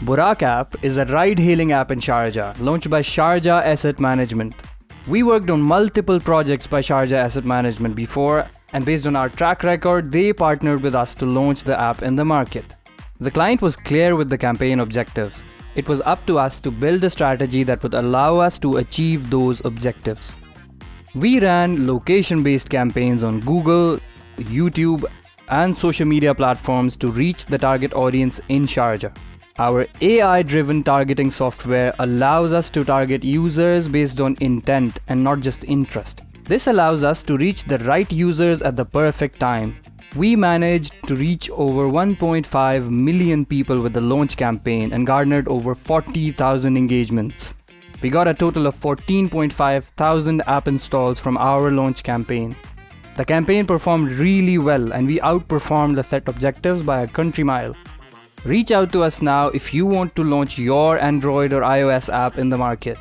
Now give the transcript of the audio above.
Buraq App is a ride-hailing app in Sharjah, launched by Sharjah Asset Management. We worked on multiple projects by Sharjah Asset Management before, and based on our track record, they partnered with us to launch the app in the market. The client was clear with the campaign objectives. It was up to us to build a strategy that would allow us to achieve those objectives. We ran location-based campaigns on Google, YouTube, and social media platforms to reach the target audience in Sharjah. Our AI-driven targeting software allows us to target users based on intent and not just interest. This allows us to reach the right users at the perfect time. We managed to reach over 1.5 million people with the launch campaign and garnered over 40,000 engagements. We got a total of 14.5 thousand app installs from our launch campaign. The campaign performed really well and we outperformed the set objectives by a country mile. Reach out to us now if you want to launch your Android or iOS app in the market.